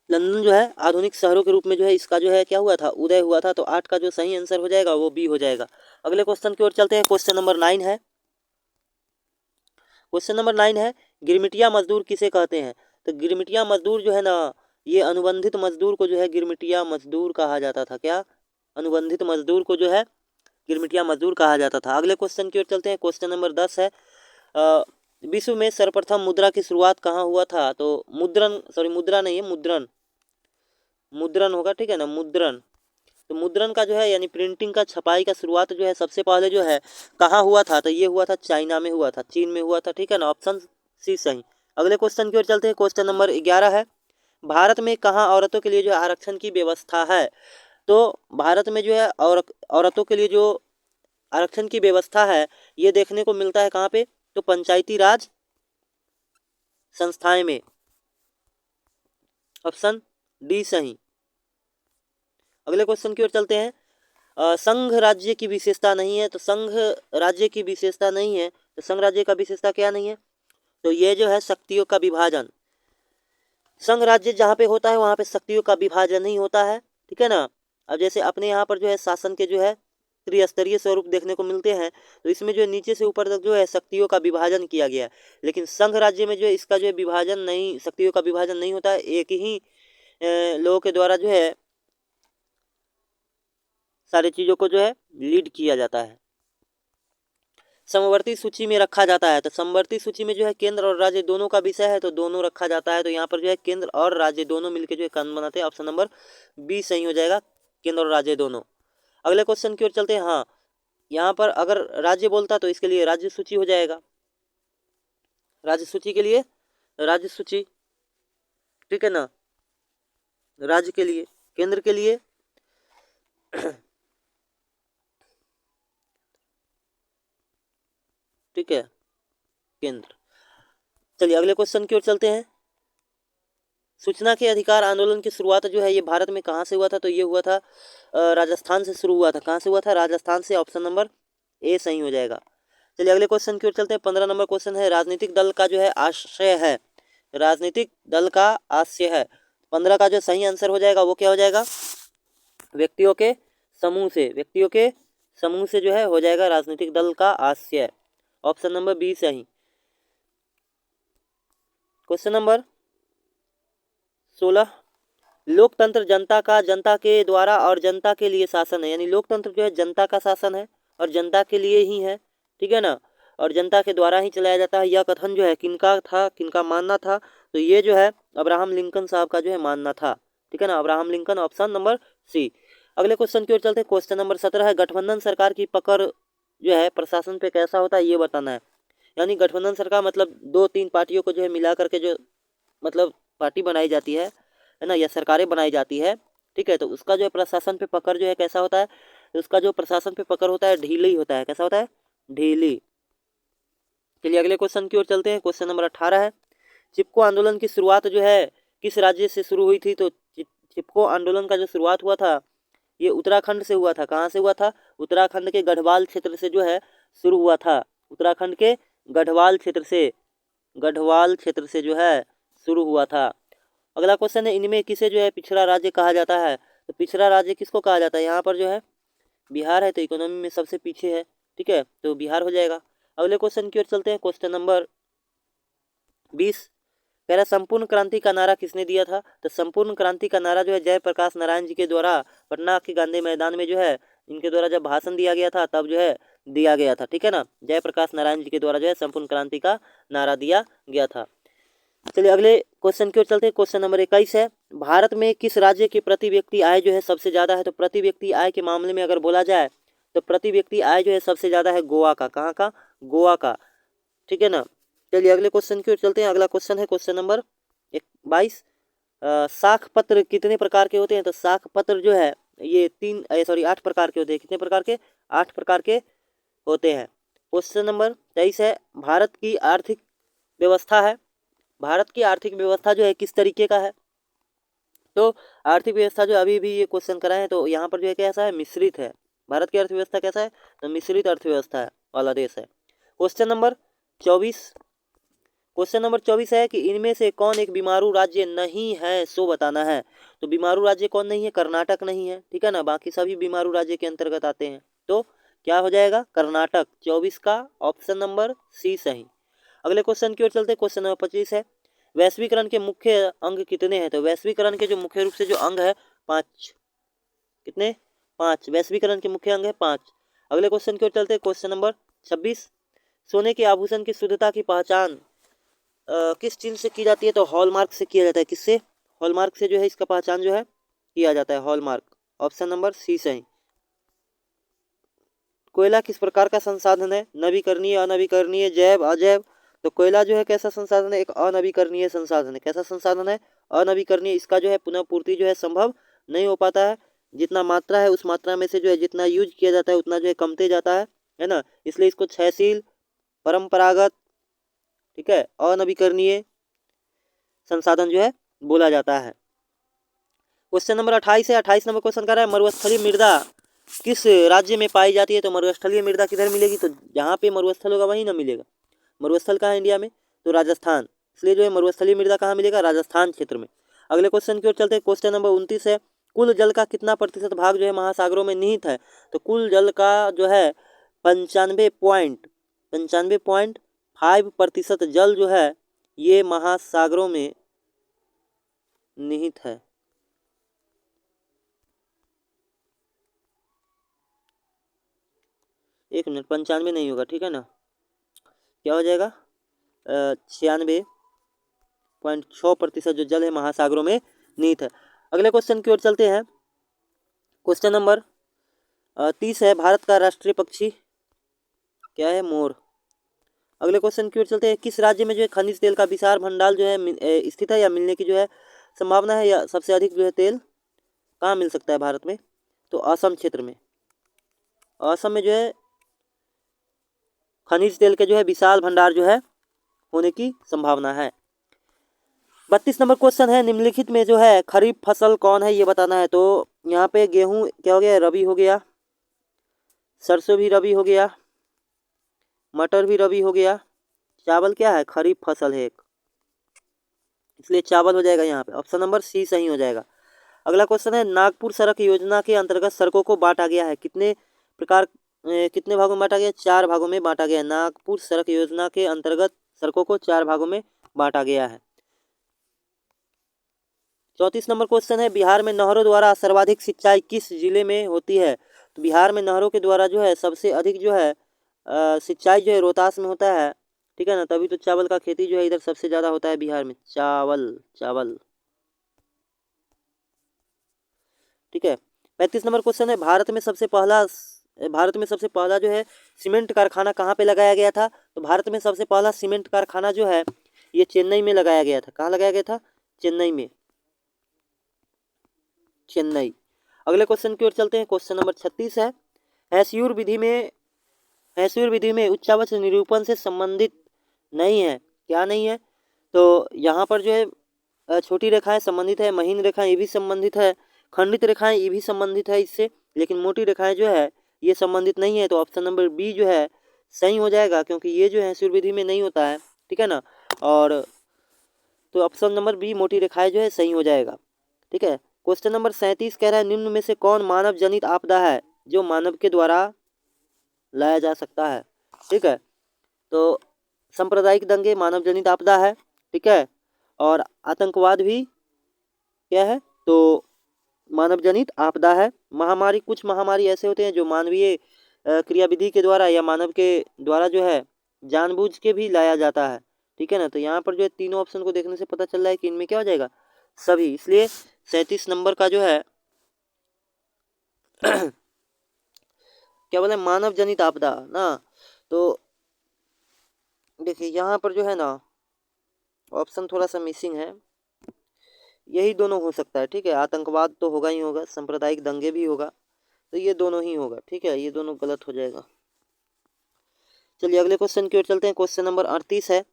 लंदन जो है आधुनिक शहरों के रूप में जो है इसका जो है क्या हुआ था, उदय हुआ था। तो 8 का जो सही आंसर हो जाएगा वो बी हो जाएगा। अगले क्वेश्चन की ओर चलते हैं। क्वेश्चन नंबर 9 है, क्वेश्चन नंबर 9 है गिरमिटिया मजदूर किसे कहते हैं, तो गिरमिटिया मजदूर जो है ना ये अनुबंधित मजदूर को जो है गिरमिटिया मजदूर कहा जाता था। क्या, अनुबंधित मजदूर को जो है गिरमिटिया मजदूर कहा जाता था। अगले क्वेश्चन की ओर चलते हैं। क्वेश्चन नंबर 10 है विश्व में सर्वप्रथम मुद्रा की शुरुआत कहाँ हुआ था, तो मुद्रा नहीं है, मुद्रण होगा, ठीक है ना, मुद्रण। तो मुद्रण का जो है यानी प्रिंटिंग का, छपाई का शुरुआत जो है सबसे पहले जो है कहाँ हुआ था, तो ये हुआ था चाइना में हुआ था, चीन में हुआ था, ठीक है ना, ऑप्शन सी सही। अगले क्वेश्चन की ओर चलते हैं। क्वेश्चन नंबर 11 है भारत में कहाँ औरतों के लिए जो है आरक्षण की व्यवस्था है, तो भारत में जो है औरतों के लिए जो आरक्षण की व्यवस्था है ये देखने को मिलता है कहाँ पे, तो पंचायती राज संस्थाएं में, ऑप्शन डी सही। अगले क्वेश्चन की ओर चलते हैं। संघ राज्य की विशेषता नहीं है, तो संघ राज्य की विशेषता नहीं है, तो संघ राज्य का विशेषता क्या नहीं है, तो ये जो है शक्तियों का विभाजन। संघ राज्य जहाँ पे होता है वहाँ पे शक्तियों का विभाजन नहीं होता है, ठीक है ना। अब जैसे अपने यहाँ पर जो है शासन के जो है त्रिस्तरीय स्वरूप देखने को मिलते हैं, तो इसमें जो है नीचे से ऊपर तक जो है शक्तियों का विभाजन किया गया है। लेकिन संघ राज्य में जो है इसका जो है विभाजन नहीं, शक्तियों का विभाजन नहीं होता है, एक ही लोगों के द्वारा जो है सारी चीज़ों को जो है लीड किया जाता है, समवर्ती सूची में रखा जाता है। तो समवर्ती सूची में जो है केंद्र और राज्य दोनों का विषय है, तो दोनों रखा जाता है। तो यहाँ पर जो है केंद्र और राज्य दोनों मिलकर जो है कानून बनाते हैं, ऑप्शन नंबर बी सही हो जाएगा, केंद्र और राज्य दोनों। अगले क्वेश्चन की ओर चलते हैं। हाँ, यहाँ पर अगर राज्य बोलता तो इसके लिए राज्य सूची हो जाएगा, राज्य सूची के लिए राज्य सूची, ठीक है ना, राज्य के लिए, केंद्र के लिए ठीक है, केंद्र। चलिए अगले क्वेश्चन की ओर चलते हैं। सूचना के अधिकार आंदोलन की शुरुआत जो है ये भारत में कहाँ से हुआ था, तो ये हुआ था राजस्थान से शुरू हुआ था। कहाँ से हुआ था, राजस्थान से, ऑप्शन नंबर ए सही हो जाएगा। चलिए अगले क्वेश्चन की ओर चलते हैं। 15 नंबर क्वेश्चन है राजनीतिक दल का जो है आशय है, राजनीतिक दल का आशय है। 15 का जो सही आंसर हो जाएगा वो क्या हो जाएगा, व्यक्तियों के समूह से, व्यक्तियों के समूह से जो है हो जाएगा राजनीतिक दल का आशय। ऑप्शन नंबर बी सही। क्वेश्चन नंबर 16, लोकतंत्र जनता का, जनता के द्वारा और जनता के लिए शासन है, यानी लोकतंत्र जो है जनता का शासन है और जनता के लिए ही है, ठीक है ना, और जनता के द्वारा ही चलाया जाता है। यह कथन जो है किनका था, किनका मानना था, तो ये जो है अब्राहम लिंकन साहब का जो है मानना था, ठीक है ना, Abraham Lincoln, option number C. अगले क्वेश्चन की ओर चलते हैं। क्वेश्चन नंबर 17 है, गठबंधन सरकार की पकड़ जो है प्रशासन पे कैसा होता है ये बताना है। यानी गठबंधन सरकार मतलब 2-3 पार्टियों को जो है मिला करके जो मतलब पार्टी बनाई जाती है ना, या सरकारें बनाई जाती है, ठीक है, तो उसका जो है प्रशासन पे पकड़ जो है कैसा होता है, तो उसका जो प्रशासन पे पकड़ होता है ढीली होता है। कैसा होता है? ढीली। चलिए अगले क्वेश्चन की ओर चलते हैं। क्वेश्चन नंबर 18 है, चिपको आंदोलन की शुरुआत जो है किस राज्य से शुरू हुई थी, तो चिपको आंदोलन का जो शुरुआत हुआ था ये उत्तराखंड से हुआ था। कहाँ से हुआ था? उत्तराखंड के गढ़वाल क्षेत्र से जो है शुरू हुआ था। उत्तराखंड के गढ़वाल क्षेत्र से, गढ़वाल क्षेत्र से जो है शुरू हुआ था। अगला क्वेश्चन है, इनमें किसे जो है पिछड़ा राज्य कहा जाता है, तो पिछड़ा राज्य किसको कहा जाता है? यहाँ पर जो है बिहार है, तो इकोनॉमी में सबसे पीछे है, ठीक है, तो बिहार हो जाएगा। अगले क्वेश्चन की ओर चलते हैं। क्वेश्चन नंबर 20 कह रहा संपूर्ण क्रांति का नारा किसने दिया था, तो संपूर्ण क्रांति का नारा जो है जयप्रकाश नारायण जी के द्वारा पटना के गांधी मैदान में जो है इनके द्वारा जब भाषण दिया गया था तब जो है दिया गया था, ठीक है ना, जयप्रकाश नारायण जी के द्वारा जो है संपूर्ण क्रांति का नारा दिया गया था। चलिए अगले क्वेश्चन की ओर चलते हैं। क्वेश्चन नंबर 21 है, भारत में किस राज्य की प्रति व्यक्ति आय जो है सबसे ज्यादा है, तो प्रति व्यक्ति आय के मामले में अगर बोला जाए तो प्रति व्यक्ति आय जो है सबसे ज्यादा है गोवा का। कहाँ का? गोवा का, ठीक है ना। चलिए अगले क्वेश्चन की ओर चलते हैं। अगला क्वेश्चन है क्वेश्चन नंबर 22, साख पत्र कितने प्रकार के होते हैं, तो साख पत्र जो है ये 8 प्रकार के होते हैं। कितने प्रकार के? 8 प्रकार के होते हैं। क्वेश्चन नंबर 23 है, भारत की आर्थिक व्यवस्था है, भारत की आर्थिक व्यवस्था जो है किस तरीके का है, तो आर्थिक व्यवस्था जो अभी भी ये क्वेश्चन कराए हैं तो यहाँ पर जो है कैसा है? मिश्रित है। भारत की अर्थव्यवस्था कैसा है? तो मिश्रित अर्थव्यवस्था है वाला देश है। क्वेश्चन नंबर 24, क्वेश्चन नंबर 24 है कि इनमें से कौन एक बीमारू राज्य नहीं है सो बताना है, तो बीमारू राज्य कौन नहीं है? कर्नाटक नहीं है, ठीक है ना, बाकी सभी बीमारू राज्य के अंतर्गत आते हैं, तो क्या हो जाएगा? कर्नाटक। 24 का ऑप्शन नंबर सी सही। अगले क्वेश्चन की ओर चलते हैं। क्वेश्चन नंबर 25 है, वैश्वीकरण के मुख्य अंग कितने हैं, तो वैश्वीकरण के जो मुख्य रूप से जो अंग है 5। कितने? 5। वैश्वीकरण के मुख्य अंग है 5। अगले क्वेश्चन की ओर चलते हैं। क्वेश्चन नंबर 26, सोने के आभूषण की शुद्धता की पहचान किस चीज से की जाती है, तो हॉलमार्क से किया जाता है। किससे? हॉलमार्क से जो है इसका पहचान जो है किया जाता है, हॉलमार्क। ऑप्शन नंबर सी सही। कोयला किस प्रकार का संसाधन है, नवीकरणीय, अनवीकरणीय, जैव, अजैव, तो कोयला जो है कैसा संसाधन है? एक अनवीकरणीय संसाधन है। कैसा संसाधन है? अनवीकरणीय। इसका जो है पुनः पूर्ति जो है संभव नहीं हो पाता है, जितना मात्रा है उस मात्रा में से जो है जितना यूज किया जाता है उतना जो है कमते जाता है ना, इसलिए इसको क्षयशील, परंपरागत, ठीक है, अनवीकरणीय संसाधन जो है बोला जाता है। क्वेश्चन नंबर 28 है, 28 नंबर क्वेश्चन कर रहा है, मरुस्थलीय मृदा किस राज्य में पाई जाती है, तो मरुस्थलीय मृदा किधर मिलेगी, तो जहाँ पे मरुस्थल होगा वहीं ना मिलेगा। मरुस्थल कहाँ है इंडिया में, तो राजस्थान, इसलिए जो है मरुस्थलीय मृदा कहाँ मिलेगा? राजस्थान क्षेत्र में। अगले क्वेश्चन की ओर चलते हैं। क्वेश्चन नंबर 29 है, कुल जल का कितना प्रतिशत भाग जो है महासागरों में निहित है, तो कुल जल का जो है 95.5% जल जो है ये महासागरों में निहित है। एक मिनट, 95 नहीं होगा, ठीक है ना, क्या हो जाएगा? 96.6% जो जल है महासागरों में निहित है। अगले क्वेश्चन की ओर चलते हैं। क्वेश्चन नंबर 30 है, भारत का राष्ट्रीय पक्षी क्या है? मोर। अगले क्वेश्चन की ओर चलते हैं। किस राज्य में जो है खनिज तेल का विशाल भंडार जो है स्थित है या मिलने की जो है संभावना है, या सबसे अधिक जो है तेल कहाँ मिल सकता है भारत में, तो असम क्षेत्र में। असम में जो है खनिज तेल के जो है विशाल भंडार जो है होने की संभावना है। 32 नंबर क्वेश्चन है, निम्नलिखित में जो है खरीफ फसल कौन है ये बताना है, तो यहाँ पे गेहूं क्या हो गया? रबी हो गया, सरसों भी रबी हो गया, मटर भी रबी हो गया, चावल क्या है? खरीफ फसल है एक, इसलिए चावल हो जाएगा यहाँ पे, ऑप्शन नंबर सी सही हो जाएगा। अगला क्वेश्चन है नागपुर सड़क योजना के अंतर्गत सड़कों को बांटा गया है कितने भागों में बांटा गया? 4 भागों में बांटा गया है। नागपुर सड़क योजना के अंतर्गत सड़कों को 4 भागों में बांटा गया है। 34 नंबर क्वेश्चन है बिहार में नहरों द्वारा सर्वाधिक सिंचाई किस जिले में होती है? तो बिहार में नहरों के द्वारा जो है सबसे अधिक जो है सिंचाई जो है रोहतास में होता है, ठीक है ना। तभी तो चावल का खेती जो है इधर सबसे ज़्यादा होता है बिहार में, चावल, ठीक है। 35 नंबर क्वेश्चन है भारत में सबसे पहला जो है सीमेंट कारखाना कहाँ पे लगाया गया था? तो भारत में सबसे पहला सीमेंट कारखाना जो है ये चेन्नई में लगाया गया था। कहाँ लगाया गया था? चेन्नई में, चेन्नई। अगले क्वेश्चन की ओर चलते हैं। क्वेश्चन नंबर 36 है हैस्यूर विधि में उच्चावच निरूपण से संबंधित नहीं है। क्या नहीं है? तो यहाँ पर जो है छोटी रेखाएं संबंधित है, महीन रेखाएं ये भी संबंधित है, खंडित रेखाएं ये भी संबंधित है इससे, लेकिन मोटी रेखाएं जो है ये संबंधित नहीं है। तो ऑप्शन नंबर बी जो है सही हो जाएगा, क्योंकि ये जो है हैस्यूर विधि में नहीं होता है, ठीक है ना। और तो ऑप्शन नंबर बी मोटी रेखाएं जो है सही हो जाएगा, ठीक है। क्वेश्चन नंबर 37 कह रहा है निम्न में से कौन मानव जनित आपदा है जो मानव के द्वारा लाया जा सकता है? ठीक है, तो सांप्रदायिक दंगे मानव जनित आपदा है, ठीक है। और आतंकवाद भी क्या है? तो मानव जनित आपदा है। महामारी, कुछ महामारी ऐसे होते हैं जो मानवीय क्रियाविधि के द्वारा या मानव के द्वारा जो है जानबूझ के भी लाया जाता है, ठीक है ना। तो यहाँ पर जो है तीनों ऑप्शन को देखने से पता चल रहा है कि इनमें क्या हो जाएगा? सभी। इसलिए 37 नंबर का जो है क्या बोले मानव जनित आपदा ना। तो देखिए यहाँ पर जो है ना ऑप्शन थोड़ा सा मिसिंग है, यही दोनों हो सकता है, ठीक है। आतंकवाद तो होगा ही होगा, सांप्रदायिक दंगे भी होगा, तो ये दोनों ही होगा, ठीक है। ये दोनों गलत हो जाएगा। चलिए अगले क्वेश्चन की ओर चलते हैं। क्वेश्चन नंबर 38 है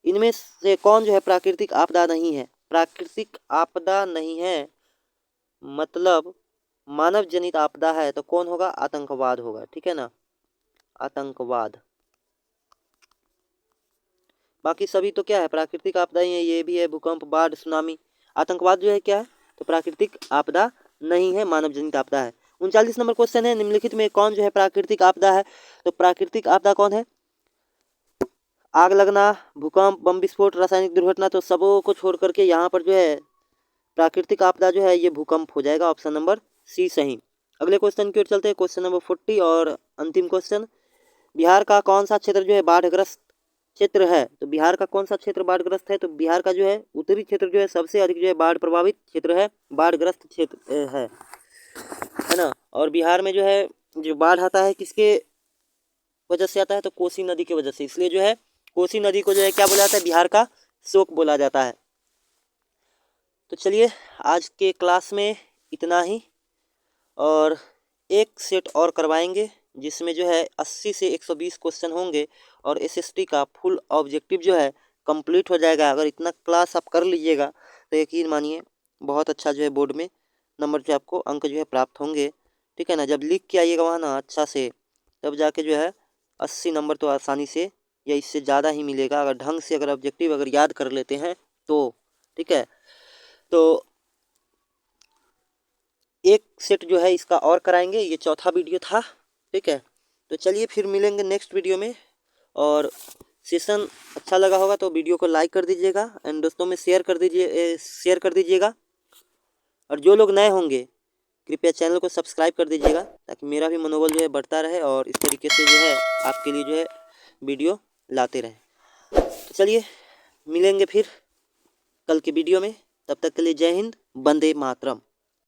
इनमें से कौन जो है प्राकृतिक आपदा नहीं है? प्राकृतिक आपदा नहीं है मतलब मानव जनित आपदा है, तो कौन होगा? आतंकवाद होगा, ठीक है ना, आतंकवाद। बाकी सभी तो क्या है? प्राकृतिक आपदाएं हैं, ये भी है, भूकंप, बाढ़, सुनामी। आतंकवाद जो है क्या है? तो प्राकृतिक आपदा नहीं है, मानव जनित आपदा है। 39 नंबर क्वेश्चन है निम्नलिखित में कौन जो है प्राकृतिक आपदा है? तो प्राकृतिक आपदा कौन है? आग लगना, भूकंप, बम विस्फोट, रासायनिक दुर्घटना। तो सबों को छोड़ करके यहाँ पर जो है प्राकृतिक आपदा जो है ये भूकंप हो जाएगा, ऑप्शन नंबर सी सही। अगले क्वेश्चन की ओर चलते हैं। क्वेश्चन नंबर 40 और अंतिम क्वेश्चन, बिहार का कौन सा क्षेत्र जो है बाढ़ग्रस्त क्षेत्र है? तो बिहार का कौन सा क्षेत्र बाढ़ग्रस्त है? तो बिहार का जो है उत्तरी क्षेत्र जो है सबसे अधिक जो है बाढ़ प्रभावित क्षेत्र है, बाढ़ग्रस्त क्षेत्र है ना। और बिहार में जो है जो बाढ़ आता है किसके वजह से आता है? तो कोसी नदी की वजह से। इसलिए जो है कोसी नदी को जो है क्या बोला जाता है? बिहार का शोक बोला जाता है। तो चलिए आज के क्लास में इतना ही, और एक सेट और करवाएंगे जिसमें जो है 80 से 120 क्वेश्चन होंगे और एसएसटी का फुल ऑब्जेक्टिव जो है कंप्लीट हो जाएगा। अगर इतना क्लास आप कर लीजिएगा तो यकीन मानिए बहुत अच्छा जो है बोर्ड में नंबर जो आपको अंक जो है प्राप्त होंगे, ठीक है ना। जब लिख के आइएगा वहाँ ना अच्छा से, तब जाके जो है 80 नंबर तो आसानी से या इससे ज़्यादा ही मिलेगा, अगर ढंग से अगर ऑब्जेक्टिव अगर याद कर लेते हैं तो, ठीक है। तो एक सेट जो है इसका और कराएंगे, ये चौथा वीडियो था, ठीक है। तो चलिए फिर मिलेंगे नेक्स्ट वीडियो में, और सेशन अच्छा लगा होगा तो वीडियो को लाइक कर दीजिएगा एंड दोस्तों में शेयर कर दीजिएगा। और जो लोग नए होंगे कृपया चैनल को सब्सक्राइब कर दीजिएगा ताकि मेरा भी मनोबल जो है बढ़ता रहे और इस तरीके से जो है आपके लिए जो है वीडियो लाते रहें। तो चलिए मिलेंगे फिर कल के वीडियो में, तब तक के लिए जय हिंद, वंदे मातरम।